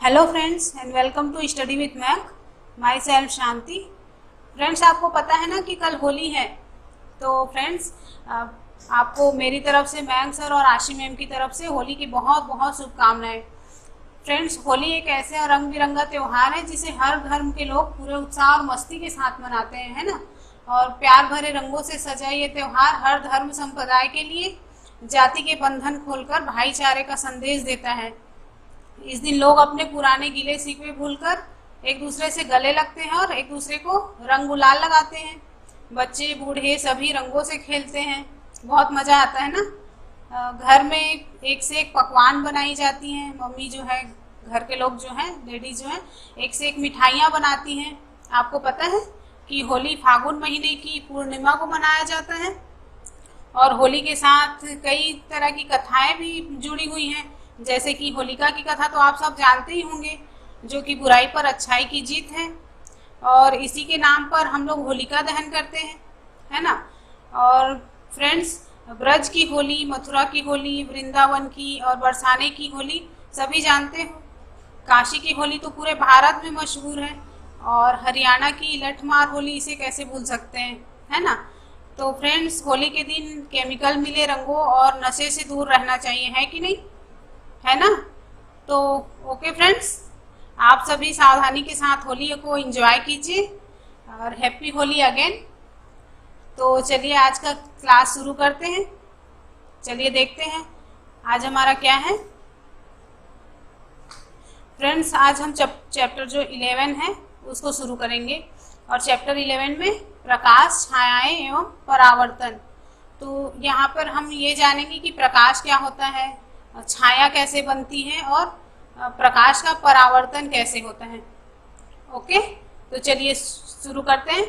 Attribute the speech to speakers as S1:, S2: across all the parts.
S1: Hello friends and welcome to study with Mac. Myself Shanti. Friends, आपको पता है ना कि कल होली है। तो फ्रेंड्स, आपको मेरी तरफ से, मैक सर और आशी मैम की तरफ से होली की बहुत बहुत शुभकामनाएं। फ्रेंड्स, होली एक ऐसे रंग बिरंगा त्यौहार है जिसे हर धर्म के लोग पूरे उत्साह और मस्ती के साथ मनाते हैं, है ना। और प्यार भरे रंगों से सजा ये त्यौहार हर धर्म संप्रदाय के लिए जाति के बंधन खोलकर भाईचारे का संदेश देता है। इस दिन लोग अपने पुराने गिले शिकवे भूलकर एक दूसरे से गले लगते हैं और एक दूसरे को रंग गुलाल लगाते हैं। बच्चे बूढ़े सभी रंगों से खेलते हैं। बहुत मज़ा आता है ना। घर में एक से एक पकवान बनाई जाती हैं। मम्मी जो है, घर के लोग जो हैं, लेडीज जो हैं, एक से एक मिठाइयाँ बनाती हैं। आपको पता है कि होली फागुन महीने की पूर्णिमा को मनाया जाता है और होली के साथ कई तरह की कथाएं भी जुड़ी हुई हैं। जैसे कि होलिका की कथा तो आप सब जानते ही होंगे, जो कि बुराई पर अच्छाई की जीत है। और इसी के नाम पर हम लोग होलिका दहन करते हैं, है ना। और फ्रेंड्स, ब्रज की होली, मथुरा की होली, वृंदावन की और बरसाने की होली सभी जानते हो। काशी की होली तो पूरे भारत में मशहूर है और हरियाणा की लठमार होली इसे कैसे भूल सकते हैं, है ना। तो फ्रेंड्स, होली के दिन केमिकल मिले रंगों और नशे से दूर रहना चाहिए, है कि नहीं, है ना। तो ओके फ्रेंड्स, आप सभी सावधानी के साथ होली को एंजॉय कीजिए और हैप्पी होली अगेन। तो चलिए आज का क्लास शुरू करते हैं। चलिए देखते हैं आज हमारा क्या है। फ्रेंड्स, आज हम चैप्टर जो 11 है उसको शुरू करेंगे और चैप्टर 11 में प्रकाश, छायाएं एवं परावर्तन। तो यहाँ पर हम ये जानेंगे कि प्रकाश क्या होता है, छाया कैसे बनती है और प्रकाश का परावर्तन कैसे होता है। ओके, तो चलिए शुरू करते हैं।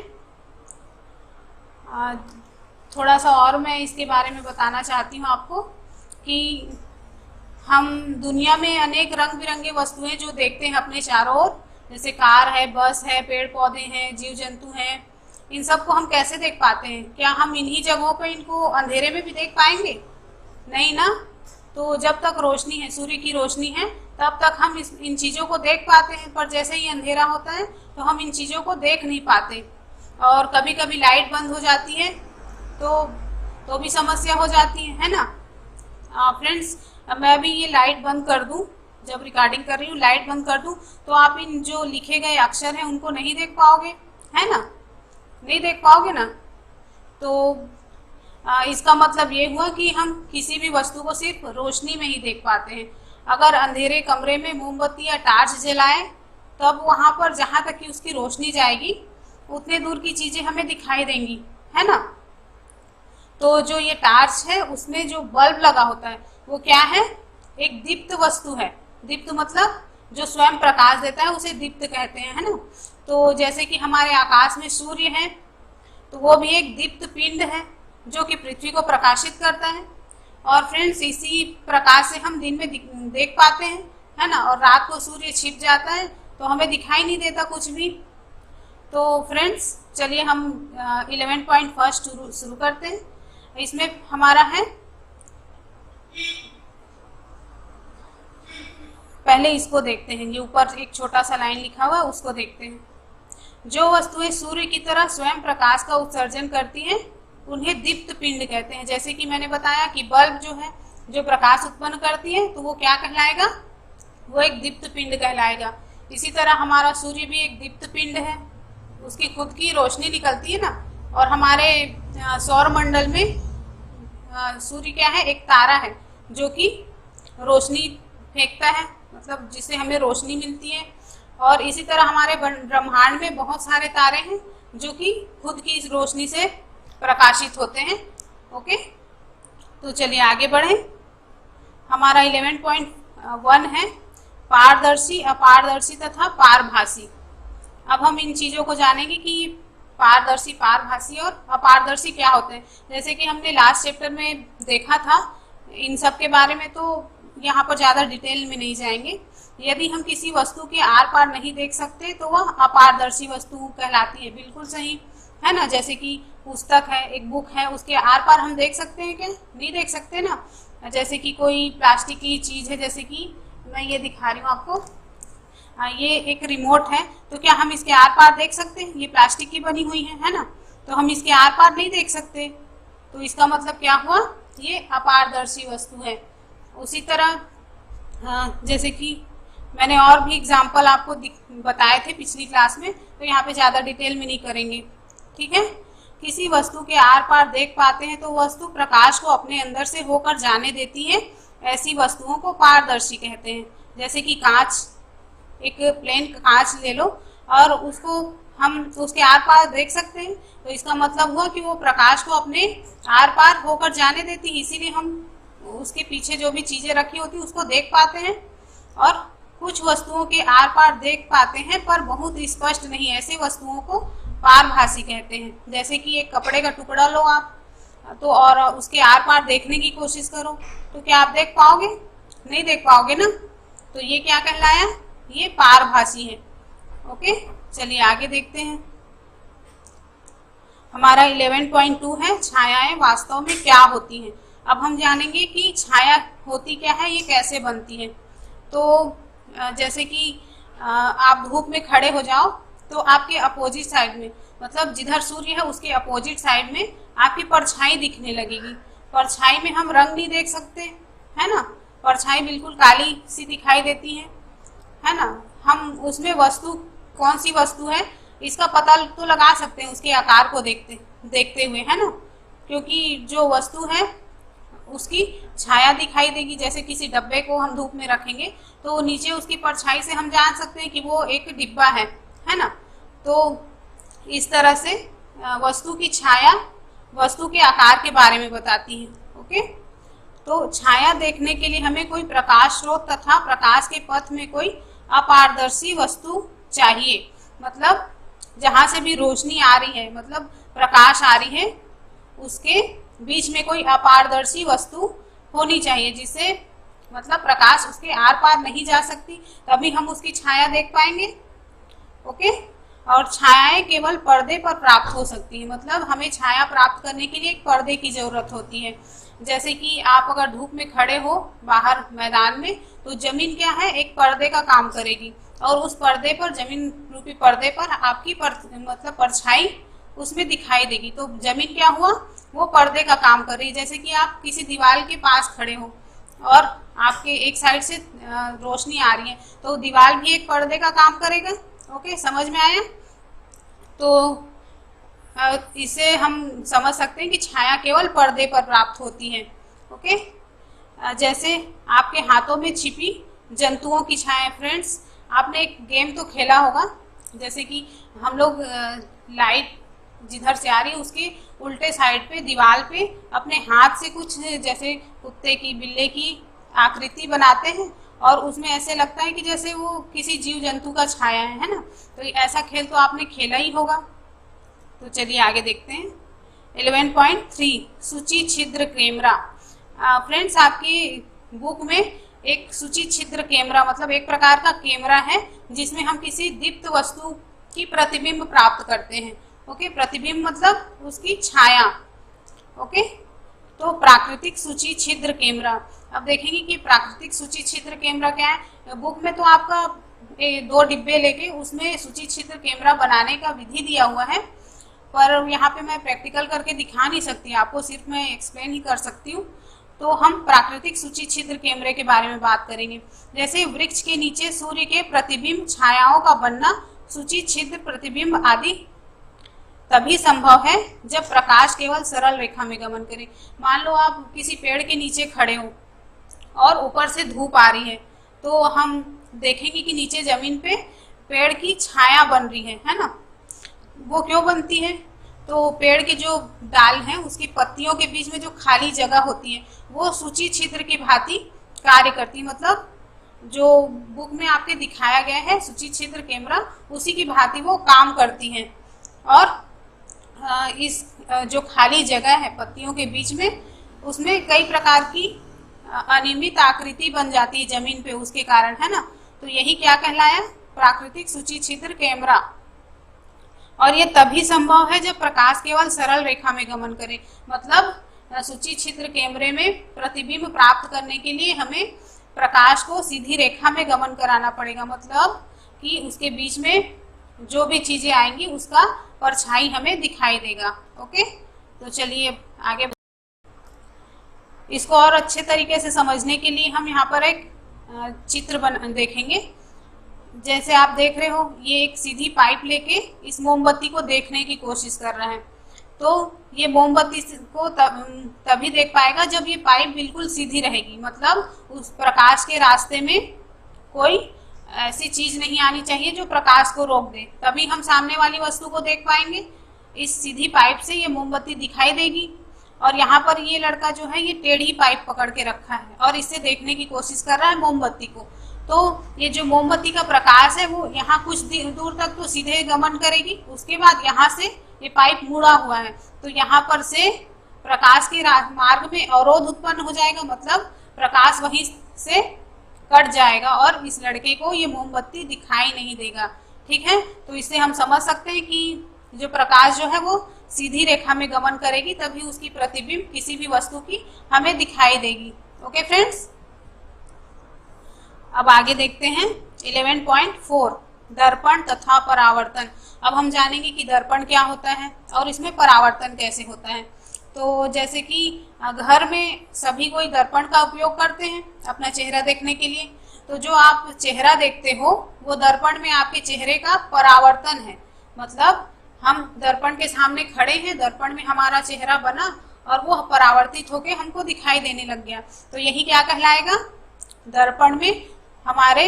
S1: थोड़ा सा और मैं इसके बारे में बताना चाहती हूँ आपको कि हम दुनिया में अनेक रंग बिरंगे वस्तुएं जो देखते हैं अपने चारों ओर, जैसे कार है, बस है, पेड़ पौधे हैं, जीव जंतु हैं, इन सबको हम कैसे देख पाते हैं? क्या हम इन्हीं जगहों पर इनको अंधेरे में भी देख पाएंगे? नहीं ना। तो जब तक रोशनी है, सूर्य की रोशनी है, तब तक हम इन चीज़ों को देख पाते हैं। पर जैसे ही अंधेरा होता है तो हम इन चीज़ों को देख नहीं पाते। और कभी कभी लाइट बंद हो जाती है तो भी समस्या हो जाती है ना। फ्रेंड्स, मैं भी ये लाइट बंद कर दूं, जब रिकॉर्डिंग कर रही हूँ लाइट बंद कर दूं तो आप इन जो लिखे गए अक्षर हैं उनको नहीं देख पाओगे, है ना। नहीं देख पाओगे ना। तो इसका मतलब ये हुआ कि हम किसी भी वस्तु को सिर्फ रोशनी में ही देख पाते हैं। अगर अंधेरे कमरे में मोमबत्ती या टार्च जलाएं तब वहां पर जहां तक कि उसकी रोशनी जाएगी उतने दूर की चीजें हमें दिखाई देंगी, है ना। तो जो ये टार्च है उसमें जो बल्ब लगा होता है वो क्या है? एक दीप्त वस्तु है। दीप्त मतलब जो स्वयं प्रकाश देता है उसे दीप्त कहते हैं, है ना। तो जैसे कि हमारे आकाश में सूर्य है तो वो भी एक दीप्त पिंड है जो कि पृथ्वी को प्रकाशित करता है। और फ्रेंड्स, इसी प्रकाश से हम दिन में देख पाते हैं, है ना। और रात को सूर्य छिप जाता है तो हमें दिखाई नहीं देता कुछ भी। तो फ्रेंड्स, चलिए हम 11.1 शुरू करते हैं। इसमें हमारा है, पहले इसको देखते हैं। ये ऊपर एक छोटा सा लाइन लिखा हुआ है, उसको देखते हैं। जो वस्तुएं सूर्य की तरह स्वयं प्रकाश का उत्सर्जन करती हैं उन्हें दीप्त पिंड कहते हैं। जैसे कि मैंने बताया कि बल्ब जो है जो प्रकाश उत्पन्न करती है तो वो क्या कहलाएगा? वो एक दीप्त पिंड कहलाएगा। इसी तरह हमारा सूर्य भी एक दीप्त पिंड है, उसकी खुद की रोशनी निकलती है ना। और हमारे सौर मंडल में सूर्य क्या है? एक तारा है जो कि रोशनी फेंकता है, मतलब जिससे हमें रोशनी मिलती है। और इसी तरह हमारे ब्रह्मांड में बहुत सारे तारे हैं जो कि खुद की इस रोशनी से प्रकाशित होते हैं। ओके, तो चलिए आगे बढ़ें। हमारा 11.1 है पारदर्शी, अपारदर्शी तथा पारभासी। अब हम इन चीज़ों को जानेंगे कि पारदर्शी, पारभासी और अपारदर्शी क्या होते हैं। जैसे कि हमने लास्ट चैप्टर में देखा था इन सब के बारे में, तो यहाँ पर ज़्यादा डिटेल में नहीं जाएंगे। यदि हम किसी वस्तु के आर पार नहीं देख सकते तो वह अपारदर्शी वस्तु कहलाती है। बिल्कुल सही, है ना। जैसे कि पुस्तक है, एक बुक है, उसके आर पार हम देख सकते हैं क्या? नहीं देख सकते ना। जैसे कि कोई प्लास्टिक की चीज़ है, जैसे कि मैं ये दिखा रही हूँ आपको, ये एक रिमोट है, तो क्या हम इसके आर पार देख सकते हैं? ये प्लास्टिक की बनी हुई है ना, तो हम इसके आर पार नहीं देख सकते। तो इसका मतलब क्या हुआ? ये अपारदर्शी वस्तु है। उसी तरह जैसे कि मैंने और भी एग्जाम्पल आपको बताए थे पिछली क्लास में, तो यहाँ पे ज़्यादा डिटेल में नहीं करेंगे, ठीक है। किसी वस्तु के आर पार देख पाते हैं तो वस्तु प्रकाश को अपने अंदर से होकर जाने देती है, ऐसी वस्तुओं को पारदर्शी कहते हैं। जैसे कि कांच, एक प्लेन कांच ले लो और उसको हम उसके आर पार देख सकते हैं, तो इसका मतलब हुआ कि वो प्रकाश को अपने आर पार होकर जाने देती है, इसीलिए हम उसके पीछे जो भी चीजें रखी होती है उसको देख पाते हैं। और कुछ वस्तुओं के आर पार देख पाते हैं पर बहुत स्पष्ट नहीं, ऐसे वस्तुओं को पारभासी कहते हैं। जैसे कि एक कपड़े का टुकड़ा लो आप तो, और उसके आर पार देखने की कोशिश करो, तो क्या आप देख पाओगे? नहीं देख पाओगे ना। तो ये क्या कहलाया? ये पारभासी है। ओके, चलिए आगे देखते हैं। हमारा 11.2 है छायाएं वास्तव में क्या होती हैं। अब हम जानेंगे कि छाया होती क्या है, ये कैसे बनती है। तो जैसे कि आप धूप में खड़े हो जाओ तो आपके अपोजिट साइड में, मतलब जिधर सूर्य है उसके अपोजिट साइड में आपकी परछाई दिखने लगेगी। परछाई में हम रंग नहीं देख सकते, है ना, परछाई बिल्कुल काली सी दिखाई देती है ना। हम उसमें वस्तु कौन सी वस्तु है इसका पता तो लगा सकते हैं उसके आकार को देखते हुए, है ना, क्योंकि जो वस्तु है उसकी छाया दिखाई देगी। जैसे किसी डब्बे को हम धूप में रखेंगे तो नीचे उसकी परछाई से हम जान सकते हैं कि वो एक डिब्बा है ना। तो इस तरह से वस्तु की छाया वस्तु के आकार के बारे में बताती है। ओके, तो छाया देखने के लिए हमें कोई प्रकाश स्रोत तथा प्रकाश के पथ में कोई अपारदर्शी वस्तु चाहिए। मतलब जहां से भी रोशनी आ रही है, मतलब प्रकाश आ रही है, उसके बीच में कोई अपारदर्शी वस्तु होनी चाहिए, जिससे मतलब प्रकाश उसके आर पार नहीं जा सकती, तभी हम उसकी छाया देख पाएंगे। ओके, और छायाएं केवल पर्दे पर प्राप्त हो सकती है, मतलब हमें छाया प्राप्त करने के लिए एक पर्दे की जरूरत होती है। जैसे कि आप अगर धूप में खड़े हो बाहर मैदान में, तो जमीन क्या है, एक पर्दे का काम करेगी, और उस पर्दे पर, जमीन रूपी पर्दे पर आपकी मतलब परछाई उसमें दिखाई देगी। तो जमीन क्या हुआ, वो पर्दे का काम कर रही है। जैसे कि आप किसी दीवार के पास खड़े हो और आपके एक साइड से रोशनी आ रही है, तो दीवार भी एक पर्दे का काम करेगा। ओके, समझ में आया? तो इसे हम समझ सकते हैं कि छाया केवल पर्दे पर प्राप्त होती है। ओके, जैसे आपके हाथों में छिपी जंतुओं की छाया। फ्रेंड्स, आपने एक गेम तो खेला होगा, जैसे कि हम लोग लाइट जिधर से आ रही है उसके उल्टे साइड पे दीवार पे अपने हाथ से कुछ जैसे कुत्ते की, बिल्ली की आकृति बनाते हैं, और उसमें ऐसे लगता है कि जैसे वो किसी जीव जंतु का छाया है ना। तो ऐसा खेल तो आपने खेला ही होगा। तो चलिए आगे देखते हैं। 11.3 सूची छिद्र कैमरा। फ्रेंड्स, आपकी बुक में एक सूची छिद्र कैमरा मतलब एक प्रकार का कैमरा है जिसमें हम किसी दीप्त वस्तु की प्रतिबिंब प्राप्त करते हैं। ओके, प्रतिबिंब मतलब उसकी छाया। ओके, तो प्राकृतिक सूची छिद्र कैमरा। अब देखेंगे कि प्राकृतिक सूची छिद्र कैमरा क्या है। बुक में तो आपका 2 डिब्बे लेके उसमें सूची छिद्र कैमरा बनाने का विधि दिया हुआ है, पर यहाँ पे मैं प्रैक्टिकल करके दिखा नहीं सकती आपको, सिर्फ मैं एक्सप्लेन ही कर सकती हूँ। तो हम प्राकृतिक सूची छिद्र कैमरे के बारे में बात करेंगे। जैसे वृक्ष के नीचे सूर्य के प्रतिबिंब, छायाओं का बनना, सूची छिद्र, प्रतिबिंब आदि तभी संभव है जब प्रकाश केवल सरल रेखा में गमन करे। मान लो आप किसी पेड़ के नीचे खड़े हो और ऊपर से धूप आ रही है, तो हम देखेंगे कि नीचे जमीन पे पेड़ की छाया बन रही है ना। वो क्यों बनती है? तो पेड़ के जो डाल हैं उसकी पत्तियों के बीच में जो खाली जगह होती है वो सूची छिद्र की भांति कार्य करती है। मतलब जो बुक में आपके दिखाया गया है सूची छिद्र कैमरा, उसी की भांति वो काम करती है। और इस जो खाली जगह है पत्तियों के बीच में, उसमें कई प्रकार की अनियमित आकृति बन जाती है जमीन पे उसके कारण, है ना। तो यही क्या कहलाया? प्राकृतिक सूची छिद्र कैमरा। और ये तभी संभव है जब प्रकाश केवल सरल रेखा में गमन करे। मतलब सूची छिद्र कैमरे में प्रतिबिंब प्राप्त करने के लिए हमें प्रकाश को सीधी रेखा में गमन कराना पड़ेगा। मतलब कि उसके बीच में जो भी चीजें आएंगी उसका परछाई हमें दिखाई देगा। ओके, तो चलिए आगे। इसको और अच्छे तरीके से समझने के लिए हम यहाँ पर एक चित्र देखेंगे। जैसे आप देख रहे हो, ये एक सीधी पाइप लेके इस मोमबत्ती को देखने की कोशिश कर रहा है। तो ये मोमबत्ती को तभी देख पाएगा जब ये पाइप बिल्कुल सीधी रहेगी, मतलब उस प्रकाश के रास्ते में कोई ऐसी चीज नहीं आनी चाहिए जो प्रकाश को रोक दे, तभी हम सामने वाली वस्तु को देख पाएंगे। इस सीधी पाइप से ये मोमबत्ती दिखाई देगी और यहाँ पर ये लड़का जो है ये टेढ़ी पाइप पकड़ के रखा है और इससे देखने की कोशिश कर रहा है मोमबत्ती को। तो ये जो मोमबत्ती का प्रकाश है वो यहाँ कुछ दूर तक तो सीधे गमन करेगी, उसके बाद यहाँ से ये पाइप मुड़ा हुआ है तो यहाँ पर से प्रकाश के मार्ग में अवरोध उत्पन्न हो जाएगा, मतलब प्रकाश वहीं से कट जाएगा और इस लड़के को ये मोमबत्ती दिखाई नहीं देगा। ठीक है, तो इससे हम समझ सकते हैं कि जो प्रकाश जो है वो सीधी रेखा में गमन करेगी, तभी उसकी प्रतिबिंब किसी भी वस्तु की हमें दिखाई देगी। ओके फ्रेंड्स, अब आगे देखते हैं 11.4 दर्पण तथा परावर्तन। अब हम जानेंगे कि दर्पण क्या होता है और इसमें परावर्तन कैसे होता है। तो जैसे कि घर में सभी कोई दर्पण का उपयोग करते हैं अपना चेहरा देखने के लिए, तो जो आप चेहरा देखते हो वो दर्पण में आपके चेहरे का परावर्तन है। मतलब हम दर्पण के सामने खड़े हैं, दर्पण में हमारा चेहरा बना और वो परावर्तित होके हमको दिखाई देने लग गया, तो यही क्या कहलाएगा, दर्पण में हमारे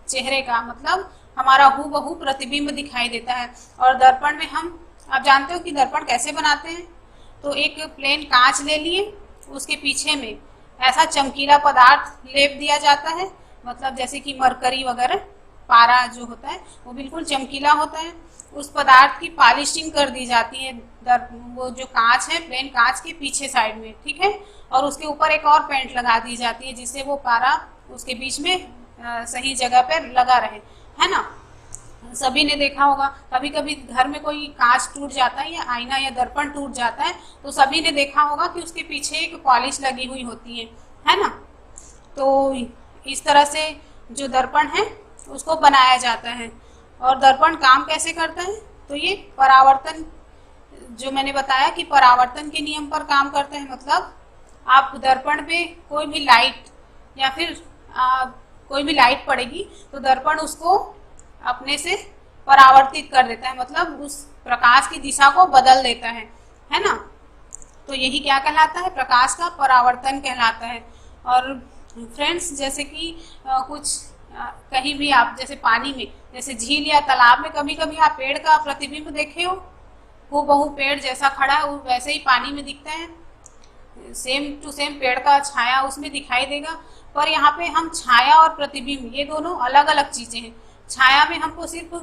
S1: चेहरे का मतलब हमारा हूबहू प्रतिबिंब दिखाई देता है। और दर्पण में हम, आप जानते हो कि दर्पण कैसे बनाते हैं, तो एक प्लेन कांच ले लिए, उसके पीछे में ऐसा चमकीला पदार्थ लेप दिया जाता है, मतलब जैसे कि मरकरी वगैरह, पारा जो होता है वो बिल्कुल चमकीला होता है, उस पदार्थ की पॉलिशिंग कर दी जाती है वो जो कांच है प्लेन कांच के पीछे साइड में। ठीक है, और उसके ऊपर एक और पेंट लगा दी जाती है जिससे वो पारा उसके बीच में सही जगह पर लगा रहे, है ना। सभी ने देखा होगा, कभी कभी घर में कोई कांच टूट जाता है या आईना या दर्पण टूट जाता है तो सभी ने देखा होगा कि उसके पीछे एक पॉलिश लगी हुई होती है ना। तो इस तरह से जो दर्पण है उसको बनाया जाता है। और दर्पण काम कैसे करता है, तो ये परावर्तन, जो मैंने बताया कि परावर्तन के नियम पर काम करता है। मतलब आप दर्पण पे कोई भी लाइट या फिर कोई भी लाइट पड़ेगी तो दर्पण उसको अपने से परावर्तित कर देता है, मतलब उस प्रकाश की दिशा को बदल देता है ना। तो यही क्या कहलाता है, प्रकाश का परावर्तन कहलाता है। और फ्रेंड्स, जैसे कि कुछ कहीं भी आप जैसे पानी में, जैसे झील या तालाब में कभी कभी आप पेड़ का प्रतिबिंब देखे हो, हूबहू पेड़ जैसा खड़ा है वैसे ही पानी में दिखता है, सेम टू सेम पेड़ का छाया उसमें दिखाई देगा। पर यहाँ पे हम छाया और प्रतिबिंब ये दोनों अलग अलग चीजें हैं। छाया में हमको सिर्फ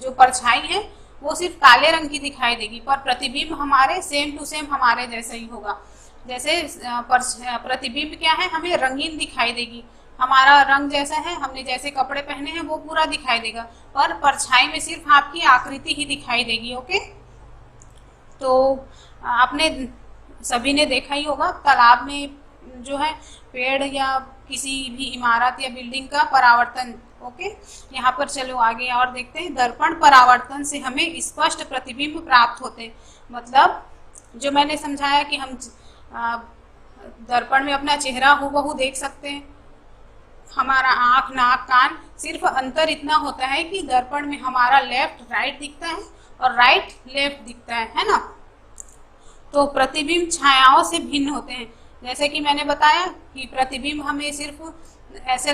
S1: जो परछाई है वो सिर्फ काले रंग की दिखाई देगी, पर प्रतिबिंब हमारे सेम टू सेम हमारे जैसा ही होगा। जैसे प्रतिबिंब क्या है, हमें रंगीन दिखाई देगी, हमारा रंग जैसा है, हमने जैसे कपड़े पहने हैं वो पूरा दिखाई देगा, पर परछाई में सिर्फ आपकी आकृति ही दिखाई देगी। ओके, तो आपने सभी ने देखा ही होगा तालाब में जो है पेड़ या किसी भी इमारत या बिल्डिंग का परावर्तन। ओके, यहाँ पर चलो आगे और देखते हैं। दर्पण परावर्तन से हमें स्पष्ट प्रतिबिंब प्राप्त होते हैं। मतलब जो मैंने समझाया कि हम दर्पण में अपना चेहरा हूबहू देख सकते हैं, हमारा आँख नाक कान, सिर्फ अंतर इतना होता है कि दर्पण में हमारा लेफ्ट राइट दिखता है और राइट लेफ्ट दिखता है ना। तो प्रतिबिंब छायाओं से भिन्न होते हैं। जैसे कि मैंने बताया कि प्रतिबिंब हमें सिर्फ ऐसे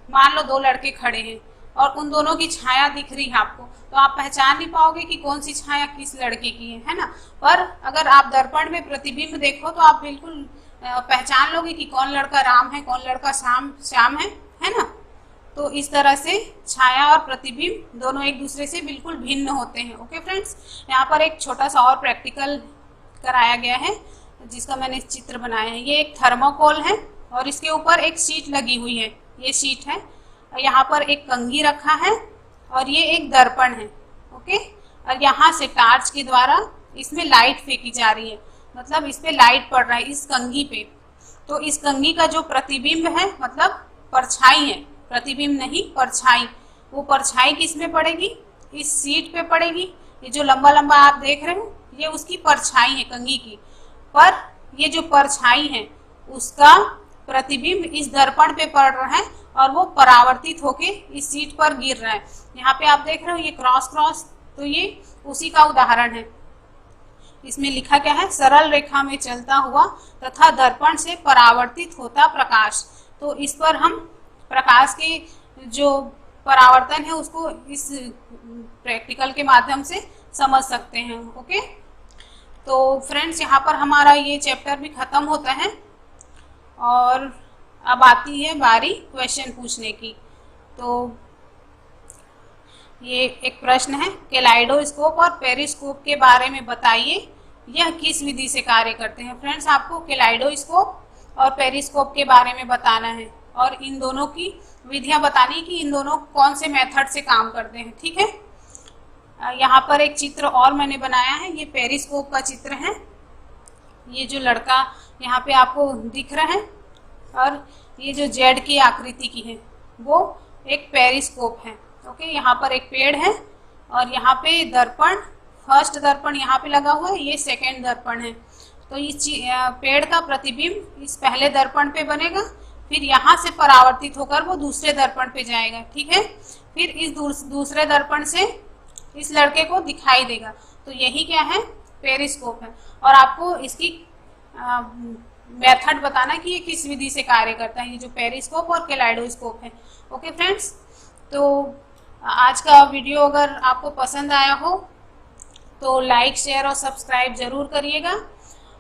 S1: मान लो दो लड़के खड़े हैं और उन दोनों की छाया दिख रही है आपको, तो आप पहचान नहीं पाओगे कि कौन सी छाया किस लड़के की है ना। पर अगर आप दर्पण में प्रतिबिंब देखो तो आप बिल्कुल पहचान लोगे कि कौन लड़का राम है, कौन लड़का श्याम है ना। तो इस तरह से छाया और प्रतिबिंब दोनों एक दूसरे से बिल्कुल भिन्न होते हैं। ओके फ्रेंड्स, यहाँ पर एक छोटा सा और प्रैक्टिकल कराया गया है जिसका मैंने चित्र बनाया है। ये एक थर्मोकोल है और इसके ऊपर एक शीट लगी हुई है, ये शीट है, यहाँ पर एक कंघी रखा है और ये एक दर्पण है। ओके, और यहाँ से टार्च के द्वारा इसमें लाइट फेंकी जा रही है, मतलब इस पे लाइट पड़ रहा है इस कंघी पे। तो इस कंघी का जो प्रतिबिंब है, मतलब परछाई है, प्रतिबिंब नहीं परछाई, वो परछाई किस में पड़ेगी, इस शीट पे पड़ेगी। ये जो लंबा लंबा आप देख रहे हो ये उसकी परछाई है कंघी की, पर ये जो परछाई है उसका प्रतिबिंब इस दर्पण पे पड़ रहा है और वो परावर्तित होके इस शीट पर गिर रहा है। यहाँ पे आप देख रहे हो ये क्रॉस क्रॉस, तो ये उसी का उदाहरण है। इसमें लिखा क्या है, सरल रेखा में चलता हुआ तथा दर्पण से परावर्तित होता प्रकाश। तो इस पर हम प्रकाश के जो परावर्तन है उसको इस प्रैक्टिकल के माध्यम से समझ सकते हैं। ओके, तो फ्रेंड्स यहाँ पर हमारा ये चैप्टर भी खत्म होता है और अब आती है बारी क्वेश्चन पूछने की। तो ये एक प्रश्न है, कैलाइडोस्कोप और पेरिस्कोप के बारे में बताइए, यह किस विधि से कार्य करते हैं। फ्रेंड्स आपको कैलाइडोस्कोप और पेरिस्कोप के बारे में बताना है और इन दोनों की विधियां बतानी कि इन दोनों कौन से मेथड से काम करते हैं। ठीक है, यहाँ पर एक चित्र और मैंने बनाया है, ये पेरिस्कोप का चित्र है। ये जो लड़का यहाँ पे आपको दिख रहा है और ये जो जेड की आकृति की है वो एक पेरिस्कोप है। ओके, यहाँ पर एक पेड़ है और यहाँ पे दर्पण, फर्स्ट दर्पण यहाँ पे लगा हुआ है, ये सेकेंड दर्पण है। तो इस पेड़ का प्रतिबिंब इस पहले दर्पण पे बनेगा, फिर यहाँ से परावर्तित होकर वो दूसरे दर्पण पे जाएगा। ठीक है, फिर इस दूसरे दर्पण से इस लड़के को दिखाई देगा। तो यही क्या है, पेरिस्कोप है। और आपको इसकी मेथड बताना कि ये किस विधि से कार्य करता है, ये जो पेरिस्कोप और कैलाइडोस्कोप है। ओके फ्रेंड्स, तो आज का वीडियो अगर आपको पसंद आया हो तो लाइक, शेयर और सब्सक्राइब जरूर करिएगा।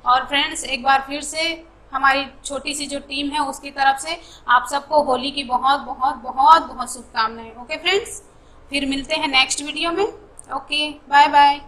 S1: और फ्रेंड्स एक बार फिर से हमारी छोटी सी जो टीम है उसकी तरफ से आप सबको होली की बहुत बहुत बहुत बहुत शुभकामनाएं। ओके फ्रेंड्स, फिर मिलते हैं नेक्स्ट वीडियो में। Okay, bye bye.